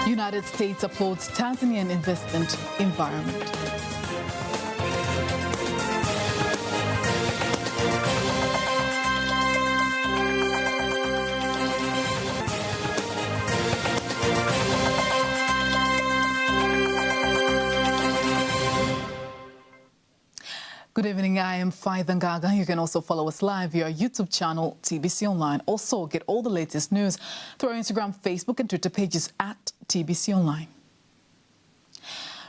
United States applauds Tanzanian investment environment. Good evening, I am Faitha Ngaga. You can also follow us live via our YouTube channel, TBC Online. Also, get all the latest news through our Instagram, Facebook and Twitter pages at TBC Online.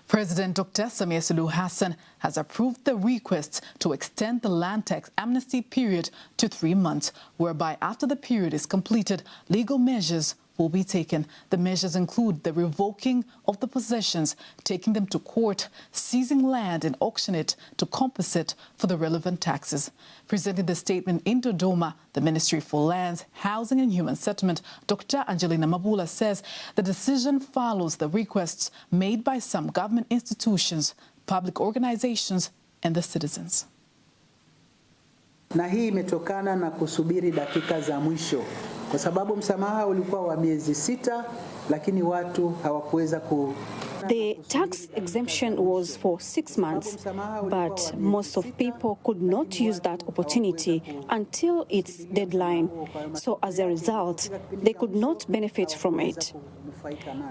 President Dr. Samia Suluhu Hassan has approved the request to extend the land tax amnesty period to 3 months, whereby after the period is completed, legal measures will be taken. The measures include the revoking of the possessions, taking them to court, seizing land and auction it to compensate for the relevant taxes. Presenting the statement in Dodoma, the Ministry for Lands, Housing and Human Settlement, Dr. Angelina Mabula says the decision follows the requests made by some government institutions, public organizations and the citizens. Na hii imetokana na kusubiri dakika za mwisho kwa sababu msamaha ulikuwa wa miezi 6 lakini watu hawakuweza ku. The tax exemption was for 6 months, but most of people could not use that opportunity until its deadline. So as a result, they could not benefit from it.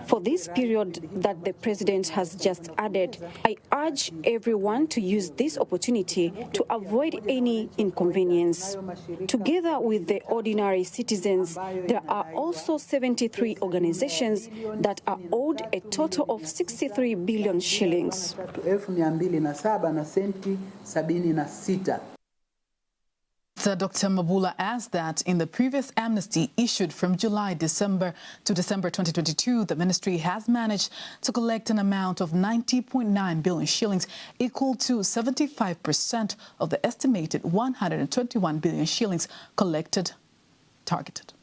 For this period that the President has just added, I urge everyone to use this opportunity to avoid any inconvenience. Together with the ordinary citizens, there are also 73 organizations that are owed a total of 63 billion shillings. Dr. Mabula adds that in the previous amnesty issued from July-December to December 2022, the ministry has managed to collect an amount of 90.9 billion shillings, equal to 75% of the estimated 121 billion shillings targeted.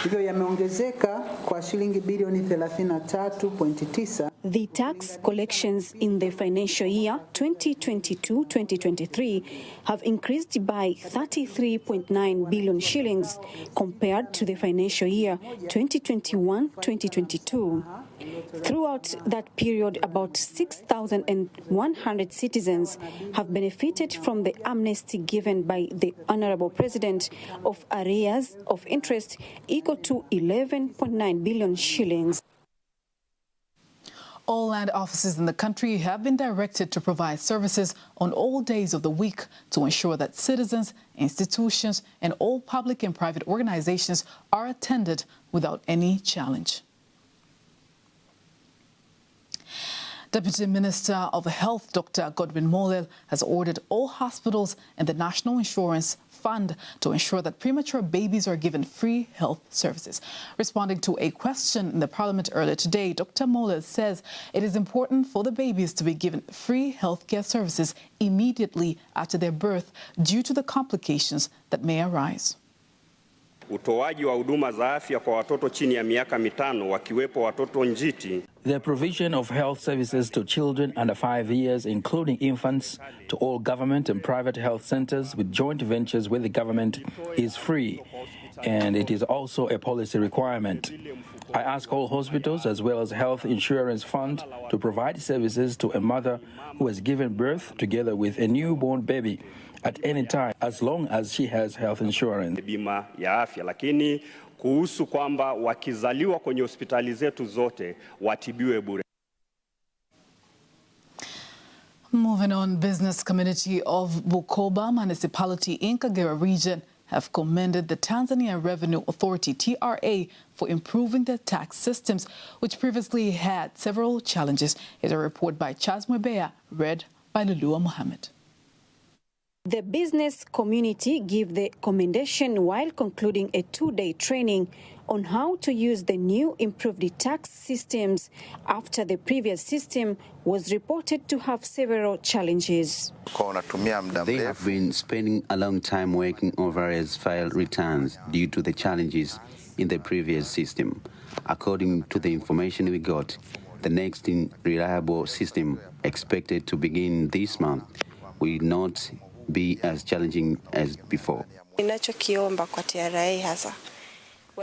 Hivyo yameongezeka kwa shilingi bilioni 33.9. The tax collections in the financial year 2022-2023 have increased by 33.9 billion shillings compared to the financial year 2021-2022. Throughout that period, about 6,100 citizens have benefited from the amnesty given by the Honorable President of arrears of interest equal to 11.9 billion shillings. All land offices in the country have been directed to provide services on all days of the week to ensure that citizens, institutions, and all public and private organizations are attended without any challenge. Deputy Minister of Health, Dr. Godwin Mollel, has ordered all hospitals and the National Insurance Fund to ensure that premature babies are given free health services. Responding to a question in the Parliament earlier today, Dr. Mollel says it is important for the babies to be given free healthcare services immediately after their birth due to the complications that may arise. Utoaji wa huduma za afya kwa watoto chini ya miaka 5 wakiwepo watoto njiti. The provision of health services to children under 5 years, including infants, to all government and private health centers with joint ventures with the government is free, and it is also a policy requirement. I ask all hospitals as well as Health Insurance Fund to provide services to a mother who has given birth together with a newborn baby at any time, as long as she has health insurance. Bima ya afya, lakini kuhusu kwamba wakizaliwa kwenye hospitali zetu zote watibiwe bure. Moving on, business community of Bukoba Municipality in Kagera region have commended the Tanzania Revenue Authority, TRA, for improving their tax systems, which previously had several challenges. Here's a report by Chaz Mwebea, read by Lulua Mohammed. The business community gave the commendation while concluding a 2-day training on how to use the new improved tax systems after the previous system was reported to have several challenges. They have been spending a long time working on various file returns due to the challenges in the previous system. According to the information we got, the next reliable system expected to begin this month will not be as challenging as before. Ninachokiomba kwa TRA hasa.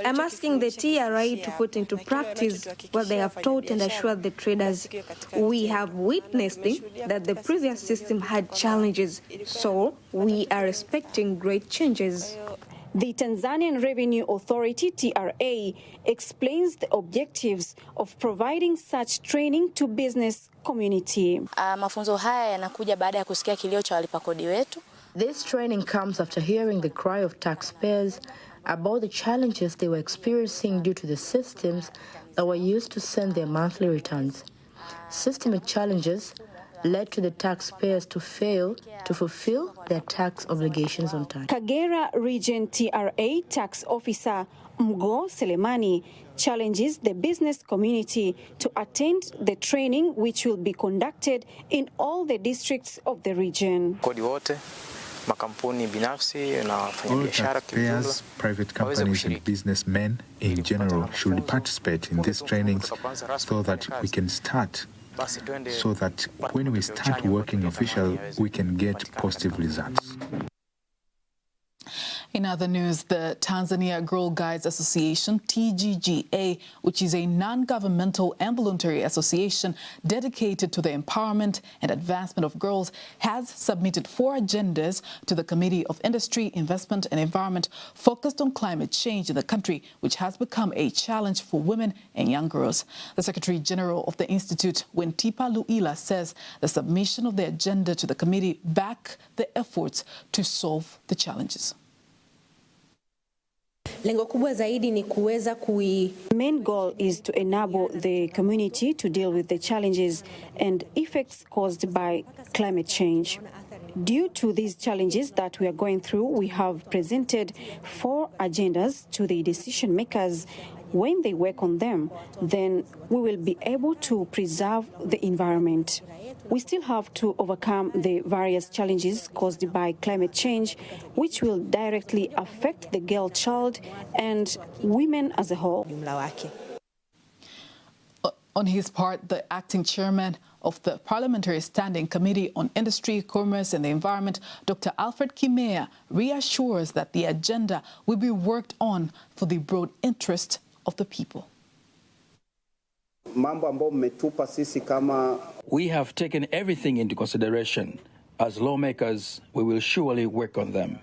I'm asking the TRA to put into practice what they have taught and assure the traders. We have witnessed that the previous system had challenges, so we are expecting great changes. The Tanzanian Revenue Authority, TRA, explains the objectives of providing such training to business community. Mafunzo haya yanakuja baada ya kusikia kilio cha walipa kodi wetu. This training comes after hearing the cry of taxpayers about the challenges they were experiencing due to the systems that were used to send their monthly returns. Systemic challenges led to the taxpayers to fail to fulfill their tax obligations on time. Kagera Region TRA Tax Officer Mgo Selemani challenges the business community to attend the training, which will be conducted in all the districts of the region. Kodi wote, makampuni binafsi na wafanyabiashara kiujumla, private companies and businessmen in general should participate in these trainings so that we can start, so that when we start working official, we can get positive results. In other news, the Tanzania Girl Guides Association, TGGA, which is a non-governmental and voluntary association dedicated to the empowerment and advancement of girls, has submitted 4 agendas to the Committee of Industry, Investment and Environment focused on climate change in the country, which has become a challenge for women and young girls. The Secretary General of the Institute, Wentipa Luila, says the submission of the agenda to the committee back the efforts to solve the challenges. Lengo kubwa zaidi ni kuweza main goal is to enable the community to deal with the challenges and effects caused by climate change. Due to these challenges that we are going through, we have presented 4 agendas to the decision makers. When they work on them, then we will be able to preserve the environment. We still have to overcome the various challenges caused by climate change, which will directly affect the girl child and women as a whole. On his part, the acting chairman of the Parliamentary Standing Committee on Industry, Commerce and the Environment, Dr. Alfred Kimea, reassures that the agenda will be worked on for the broad interest of the people. We have taken everything into consideration. As lawmakers, we will surely work on them.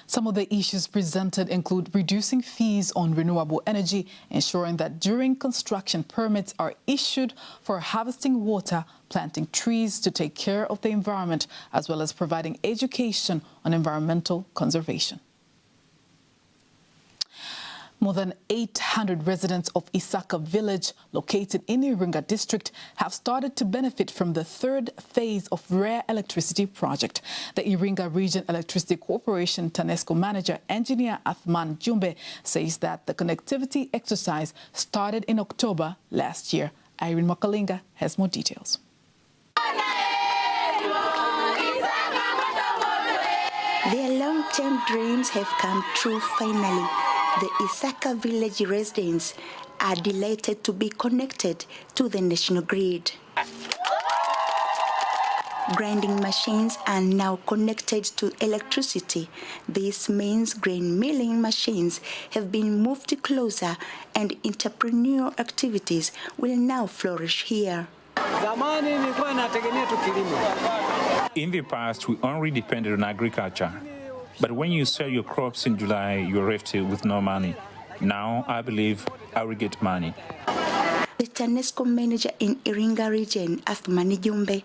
Some of the issues presented include reducing fees on renewable energy, ensuring that during construction permits are issued for harvesting water, planting trees to take care of the environment, as well as providing education on environmental conservation. More than 800 residents of Isaka village, located in Iringa district, have started to benefit from the 3rd phase of Rare Electricity project. The Iringa Region Electricity Corporation TANESCO manager, engineer Athman Jumbe, says that the connectivity exercise started in October last year. Irene Makalinga has more details. Their long-term dreams have come true finally. The Isaka village residents are delighted to be connected to the national grid. Grinding machines are now connected to electricity. This means grain milling machines have been moved closer and entrepreneurial activities will now flourish here. In the past, we only depended on agriculture. But when you sell your crops in July, you're left with no money. Now, I believe I will get money. The TANESCO manager in Iringa region, Athman Jumbe,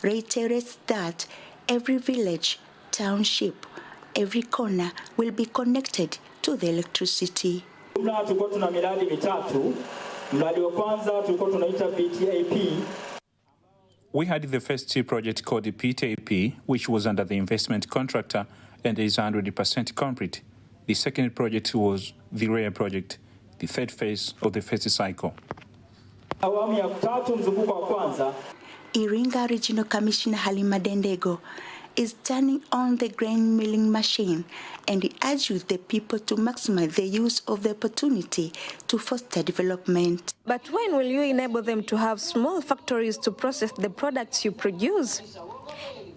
reiterates that every village, township, every corner will be connected to the electricity. We had the first project called the PTAP, which was under the investment contractor and is 100% complete. The second project was the Rare project, the 3rd phase of the first cycle. Iringa Regional Commissioner Halima Dendego is turning on the grain milling machine, and it urges the people to maximize the use of the opportunity to foster development. But when will you enable them to have small factories to process the products you produce?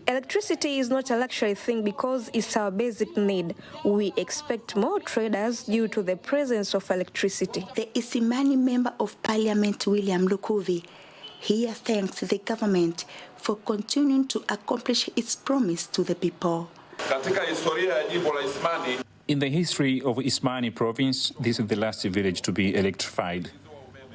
Electricity is not a luxury thing because it's our basic need. We expect more traders due to the presence of electricity. The Isimani Member of Parliament, William Lukuvi, here thanks the government for continuing to accomplish its promise to the people. In the history of Ismani province, this is the last village to be electrified.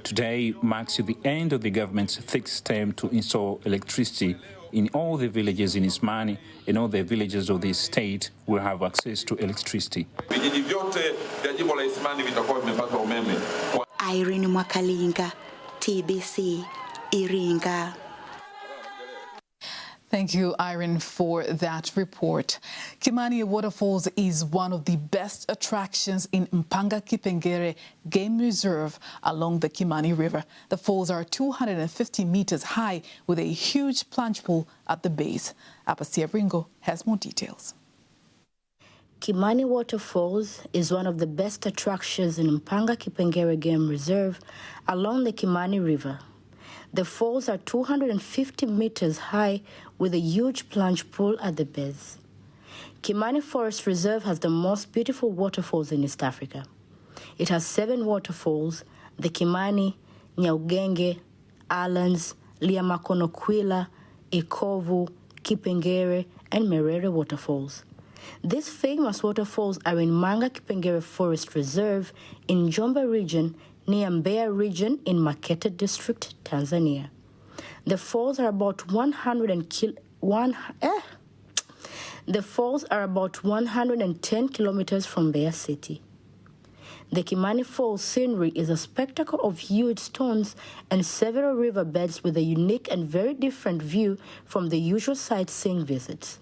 Today marks the end of the government's fixed term to install electricity in all the villages in Ismani, and all the villages of the state will have access to electricity. Irene Mwakalinga, TBC, Iringa. Thank you, Irene, for that report. Kimani Waterfalls is one of the best attractions in Mpanga Kipengere Game Reserve along the Kimani River. The falls are 250 meters high with a huge plunge pool at the base. Apasia Bringo has more details. Kimani Waterfalls is one of the best attractions in Mpanga Kipengere Game Reserve along the Kimani River. The falls are 250 meters high with a huge plunge pool at the base. Kimani Forest Reserve has the most beautiful waterfalls in East Africa. It has 7 waterfalls: the Kimani, Nyaugenge, Alans, Liamakonokwila, Ikovu, Kipengere, and Merere waterfalls. These famous waterfalls are in Manga Kipengere Forest Reserve in Njombe region, near Mbeya region in Makete district, Tanzania. The falls are about 110 kilometers from Mbeya city. The Kimani Falls scenery is a spectacle of huge stones and several riverbeds with a unique and very different view from the usual sightseeing visits.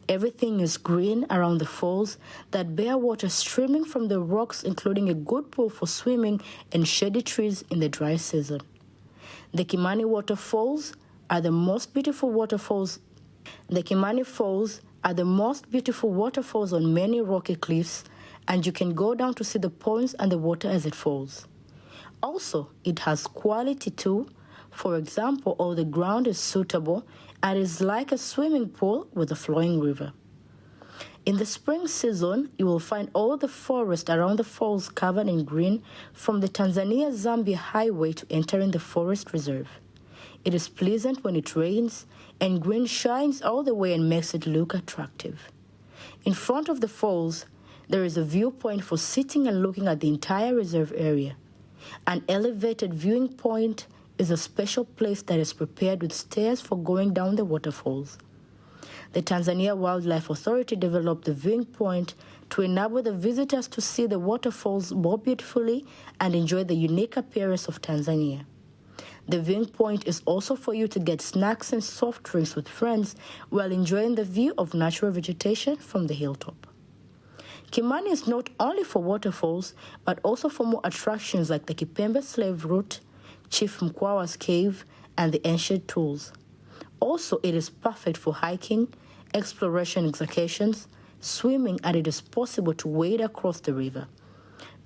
Everything is green around the falls that bear water streaming from the rocks, including a good pool for swimming and shady trees in the dry season. The Kimani waterfalls are the most beautiful waterfalls. The Kimani Falls are the most beautiful waterfalls on many rocky cliffs, and you can go down to see the ponds and the water as it falls. Also, it has quality too. For example, all the ground is suitable and is like a swimming pool with a flowing river. In the spring season, you will find all the forest around the falls covered in green from the Tanzania-Zambia highway to entering the forest reserve. It is pleasant when it rains, and green shines all the way and makes it look attractive. In front of the falls, there is a viewpoint for sitting and looking at the entire reserve area. An elevated viewing point is a special place that is prepared with stairs for going down the waterfalls. The Tanzania Wildlife Authority developed the viewing point to enable the visitors to see the waterfalls more beautifully and enjoy the unique appearance of Tanzania. The viewing point is also for you to get snacks and soft drinks with friends while enjoying the view of natural vegetation from the hilltop. Kimani is not only for waterfalls, but also for more attractions like the Kipembe slave route, Chief Mkwawa's cave, and the ancient tools. Also, it is perfect for hiking, exploration excursions, swimming, and it is possible to wade across the river.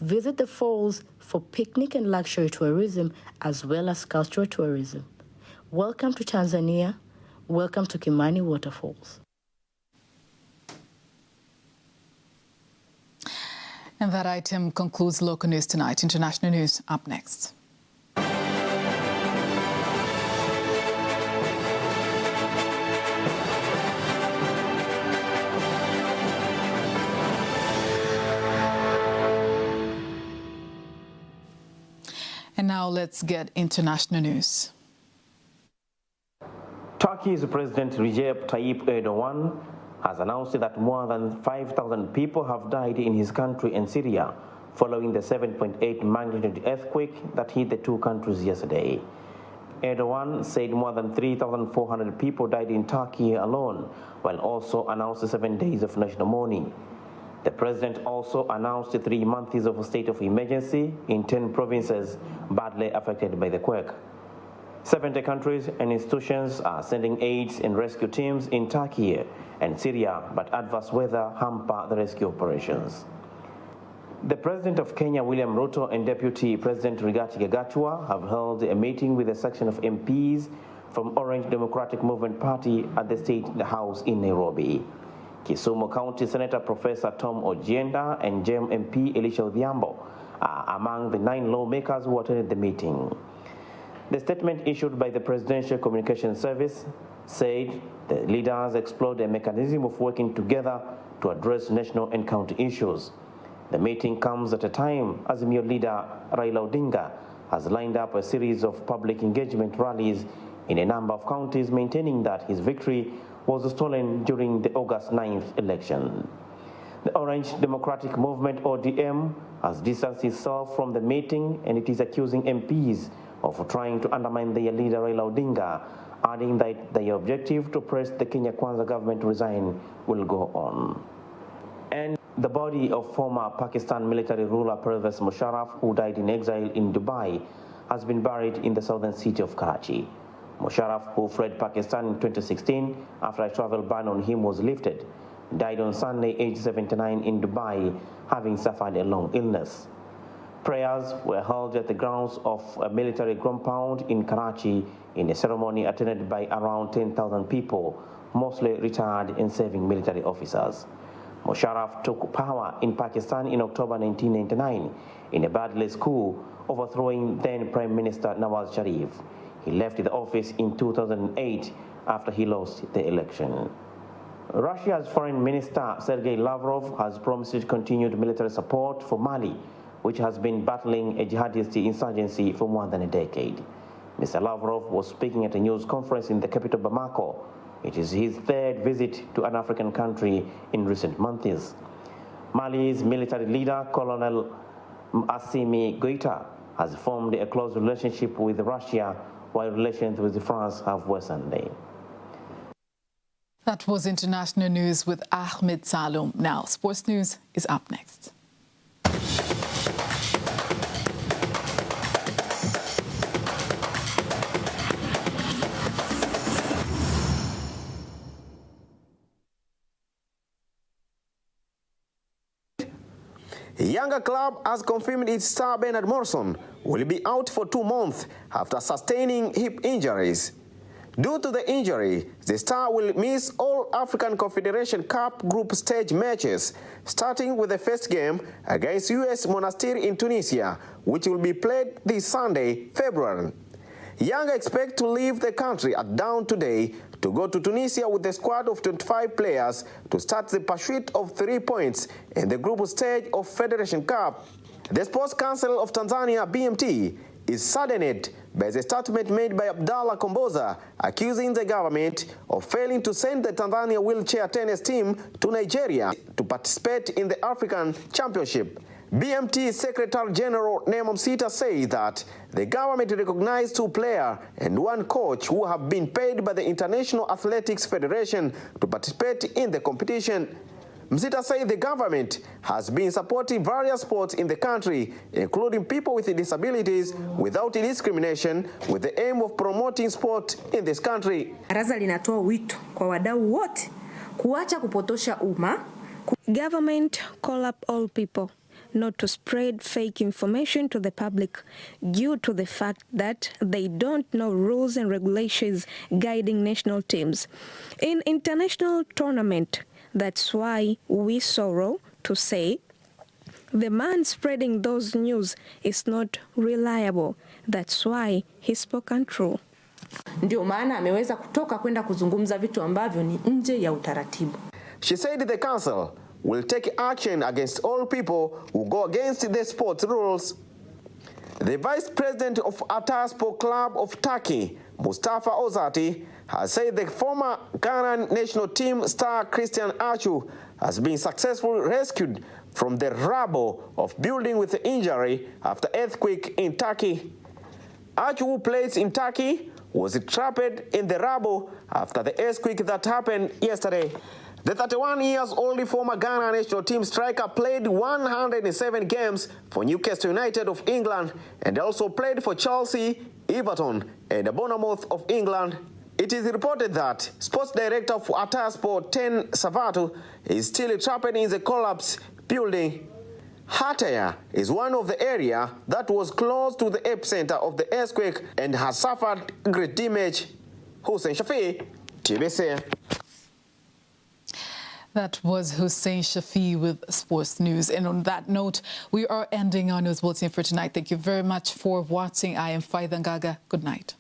Visit the falls for picnic and luxury tourism as well as cultural tourism. Welcome to Tanzania. Welcome to Kimani Waterfalls. And that item concludes local news tonight. International news up next. And now let's get international news. Turkey's President Recep Tayyip Erdogan has announced that more than 5,000 people have died in his country and Syria following the 7.8 magnitude earthquake that hit the two countries yesterday. Erdogan said more than 3,400 people died in Turkey alone, while also announced 7 days of national mourning. The president also announced 3 months of a state of emergency in 10 provinces badly affected by the quake. 70 countries and institutions are sending aids and rescue teams in Turkey and Syria, but adverse weather hamper the rescue operations. The President of Kenya, William Ruto, and Deputy President Rigathi Gachagua have held a meeting with a section of MPs from Orange Democratic Movement Party at the State House in Nairobi. Kisumu County Senator Professor Tom Ojienda and GEM MP Elisha Odhiambo are among the 9 lawmakers who attended the meeting. The statement issued by the Presidential Communications Service said the leaders explored a mechanism of working together to address national and county issues. The meeting comes at a time Azimio leader Raila Odinga has lined up a series of public engagement rallies in a number of counties, maintaining that his victory was stolen during the August 9th election. The Orange Democratic Movement, ODM, has distanced itself from the meeting, and it is accusing MPs of trying to undermine their leader Raila Odinga, adding that the objective to press the Kenya Kwanza government to resign will go on. And the body of former Pakistan military ruler Pervez Musharraf, who died in exile in Dubai, has been buried in the southern city of Karachi. Musharraf, who fled Pakistan in 2016 after a travel ban on him was lifted, died on Sunday, aged 79, in Dubai, having suffered a long illness. Prayers were held at the grounds of a military compound in Karachi in a ceremony attended by around 10,000 people, mostly retired and serving military officers. Musharraf took power in Pakistan in October 1999 in a bloodless coup, overthrowing then Prime Minister Nawaz Sharif. He left the office in 2008 after he lost the election. Russia's Foreign Minister Sergei Lavrov has promised continued military support for Mali, which has been battling a jihadist insurgency for more than a decade. Mr. Lavrov was speaking at a news conference in the capital Bamako. It is his 3rd visit to an African country in recent months. Mali's military leader, Colonel Assimi Goïta, has formed a close relationship with Russia, while relations with France have worsened. That was international news with Ahmed Salum. Now, sports news is up next. Yanga club has confirmed its star Bernard Morrison will be out for 2 months after sustaining hip injuries. Due to the injury, the star will miss all African Confederation Cup group stage matches, starting with the first game against US Monastir in Tunisia, which will be played this Sunday, February. Yanga expect to leave the country at dawn today to go to Tunisia with a squad of 25 players to start the pursuit of 3 points in the group stage of Federation Cup. The Sports Council of Tanzania, BMT, is saddened by the statement made by Abdallah Komboza accusing the government of failing to send the Tanzania wheelchair tennis team to Nigeria to participate in the African Championship. BMT Secretary General Nemo Msita says that the government recognized 2 players and 1 coach who have been paid by the International Athletics Federation to participate in the competition. Msita said the government has been supporting various sports in the country, including people with disabilities, without discrimination, with the aim of promoting sport in this country. Baraza linatoa wito kwa wadau wote kuacha kupotosha umma. Government call up all people not to spread fake information to the public due to the fact that they don't know rules and regulations guiding national teams in international tournament. That's why we sorrow to say the man spreading those news is not reliable. That's why he spoke untrue. Ndio maana ameweza kutoka kwenda kuzungumza vitu ambavyo ni nje ya utaratibu. She said the council will take action against all people who go against the sports rules. The vice president of Ataspor Club of Turkey, Mustafa Ozati, has said the former Ghana national team star Christian Achu has been successfully rescued from the rubble of building with injury after earthquake in Turkey. Achu, who plays in Turkey, was trapped in the rubble after the earthquake that happened yesterday. The 31-year-old former Ghana national team striker played 107 games for Newcastle United of England and also played for Chelsea, Everton and Bournemouth of England. It is reported that sports director for Attire Sport 10 Savatu is still trapped in the collapsed building. Attire is one of the area that was close to the epicenter of the earthquake and has suffered great damage. Hussein Shafi, TBC. That was Hussein Shafi with Sports News. And on that note, we are ending our news bulletin for tonight. Thank you very much for watching. I am Faida Ngaga. Good night.